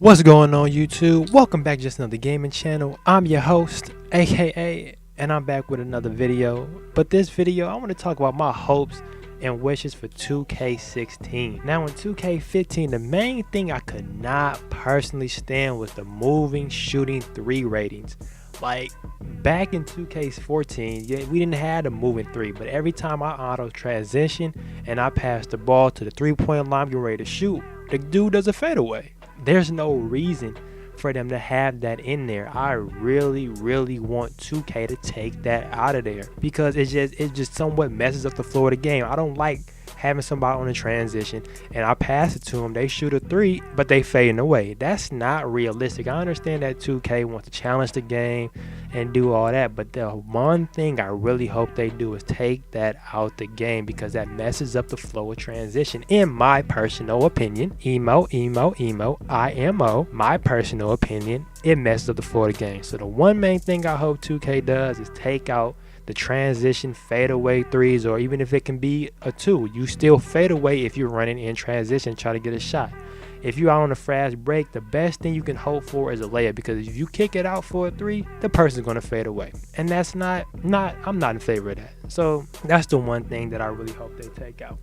What's going on YouTube? Welcome back to just another gaming channel. I'm your host, aka, and I'm back with another video. But this video, I want to talk about my hopes and wishes for 2K16. Now in 2K15, the main thing I could not personally stand was the moving shooting 3 ratings. Like back in 2K14, yeah, we didn't have the moving 3, but every time I auto transition and I pass the ball to the 3-point line, getting ready to shoot, the dude does a fadeaway. There's no reason for them to have that in there. I really want 2K to take that out of there because it just somewhat messes up the flow of the game. I don't like having somebody on a transition and I pass it to them, they shoot a 3 but they fading away. That's not realistic. I understand that 2K wants to challenge the game and do all that, but the one thing I really hope they do is take that out the game because that messes up the flow of transition, in my personal opinion. IMO, my personal opinion, it messes up the flow of the game. So the one main thing I hope 2K does is take out the transition fadeaway 3s, or even if it can be a 2, you still fade away if you're running in transition, try to get a shot. If you're out on a fast break, the best thing you can hope for is a layup, because if you kick it out for a 3, the person's going to fade away, and that's I'm not in favor of that. So that's the one thing that I really hope they take out.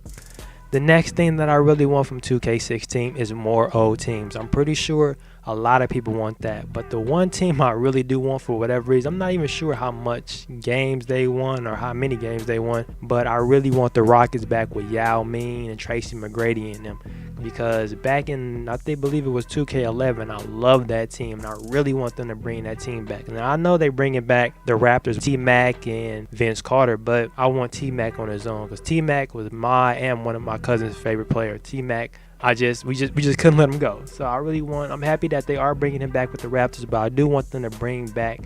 The next thing that I really want from 2K16 is more old teams. I'm pretty sure a lot of people want that, but the one team I really do want, for whatever reason, I'm not even sure how much games they won or how many games they won, but I really want the Rockets back with Yao Ming and Tracy McGrady in them, because back in, believe it was 2K11, I love that team and I really want them to bring that team back. Now I know they bringing back the Raptors, T-Mac and Vince Carter, but I want T-Mac on his own, because T-Mac was one of my cousin's favorite players. T-Mac, we just couldn't let him go. So I'm happy that they are bringing him back with the Raptors, but I do want them to bring back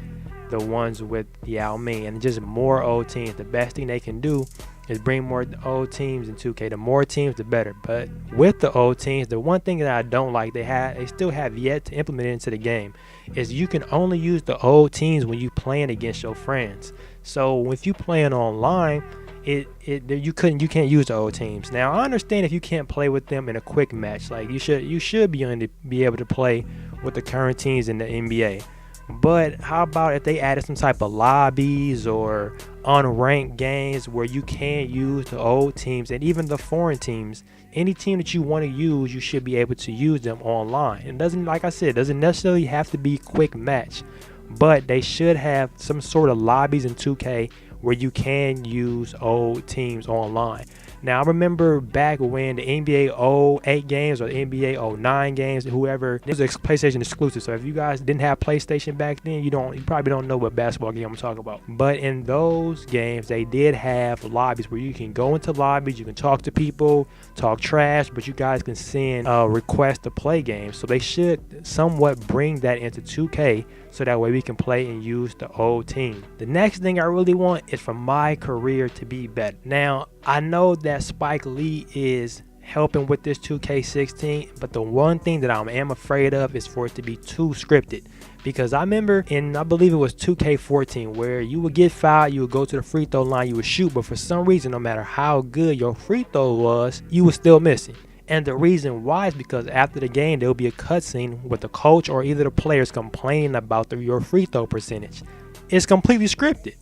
the ones with Yao Ming and just more old teams. The best thing they can do is bring more old teams in 2K. The more teams, the better. But with the old teams, the one thing that I don't like, they still have yet to implement it into the game, is you can only use the old teams when you playing against your friends. So if you playing online, you can't use the old teams. Now I understand if you can't play with them in a quick match, like you should be able to play with the current teams in the NBA. But how about if they added some type of lobbies or unranked games where you can use the old teams and even the foreign teams? Any team that you want to use, you should be able to use them online. It doesn't, like I said, doesn't necessarily have to be quick match, but they should have some sort of lobbies in 2K where you can use old teams online. Now I remember back when the NBA 08 games or the NBA 09 games, whoever, this was a PlayStation exclusive. So if you guys didn't have PlayStation back then, you probably don't know what basketball game I'm talking about. But in those games, they did have lobbies where you can go into lobbies, you can talk to people, talk trash, but you guys can send requests to play games. So they should somewhat bring that into 2K, so that way we can play and use the old team. The next thing I really want is for my career to be better. Now, I know that Spike Lee is helping with this 2K16, but the one thing that I am afraid of is for it to be too scripted. Because I remember I believe it was 2K14, where you would get fouled, you would go to the free throw line, you would shoot, but for some reason, no matter how good your free throw was, you were still missing. And the reason why is because after the game, there will be a cutscene with the coach or either the players complaining about your free throw percentage. It's completely scripted.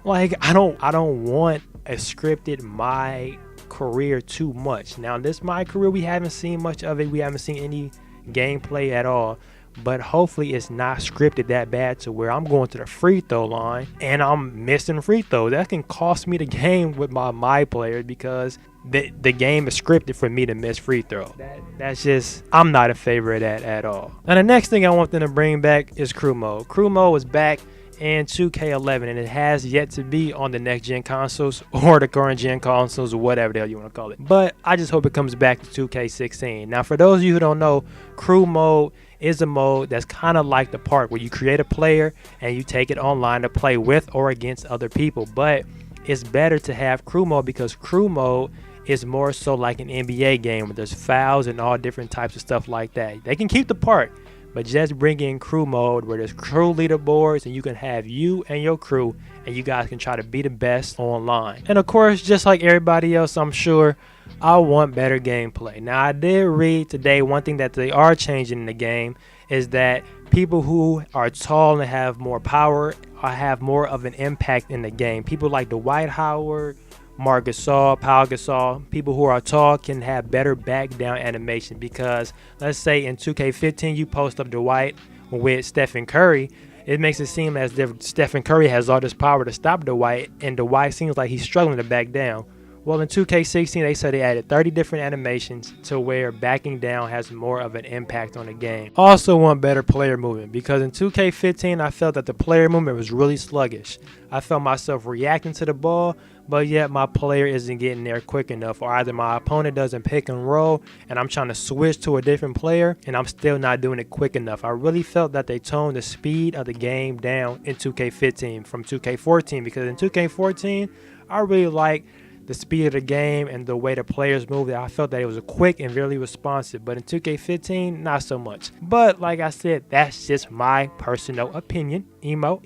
Like, I don't want a scripted my career too much. Now, this my career, we haven't seen much of it. We haven't seen any gameplay at all. But hopefully it's not scripted that bad to where I'm going to the free throw line and I'm missing free throws. That can cost me the game with my players, because the game is scripted for me to miss free throw. That's just, I'm not in favor of that at all. And the next thing I want them to bring back is crew mode. Crew mode was back in 2K11 and it has yet to be on the next gen consoles or the current gen consoles, or whatever the hell you want to call it. But I just hope it comes back to 2K16. Now, for those of you who don't know, crew mode is a mode that's kind of like the park, where you create a player and you take it online to play with or against other people. But it's better to have crew mode, because crew mode is more so like an NBA game where there's fouls and all different types of stuff like that. They can keep the park, but just bring in crew mode where there's crew leaderboards and you can have you and your crew and you guys can try to be the best online. And of course, just like everybody else, I'm sure I want better gameplay. Now, I did read today one thing that they are changing in the game is that people who are tall and have more power or have more of an impact in the game. People like Dwight Howard, Marc Gasol, Pau Gasol, people who are tall can have better back down animation, because let's say in 2K15 you post up Dwight with Stephen Curry. It makes it seem as if Stephen Curry has all this power to stop Dwight, and Dwight seems like he's struggling to back down. Well, in 2K16, they said they added 30 different animations to where backing down has more of an impact on the game. Also want better player movement, because in 2K15, I felt that the player movement was really sluggish. I felt myself reacting to the ball, but yet my player isn't getting there quick enough, or either my opponent doesn't pick and roll and I'm trying to switch to a different player and I'm still not doing it quick enough. I really felt that they toned the speed of the game down in 2K15 from 2K14, because in 2K14, I really like the speed of the game and the way the players move. I felt that it was quick and really responsive, but in 2K15, not so much. But like I said, that's just my personal opinion. Emo.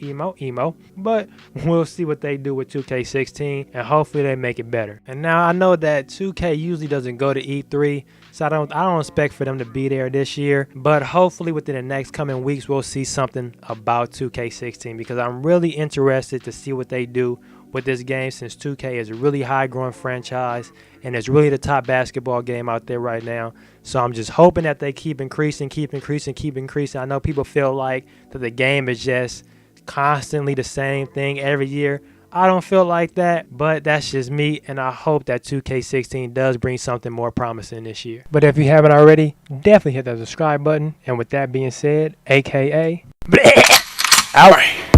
But we'll see what they do with 2K16, and hopefully they make it better. And now I know that 2K usually doesn't go to E3, so I don't expect for them to be there this year, but hopefully within the next coming weeks we'll see something about 2K16, because I'm really interested to see what they do with this game, since 2K is a really high growing franchise and it's really the top basketball game out there right now. So I'm just hoping that they keep increasing. I know people feel like that the game is just constantly the same thing every year. I don't feel like that, but that's just me, and I hope that 2K16 does bring something more promising this year. But if you haven't already, definitely hit that subscribe button. And with that being said, aka, all right.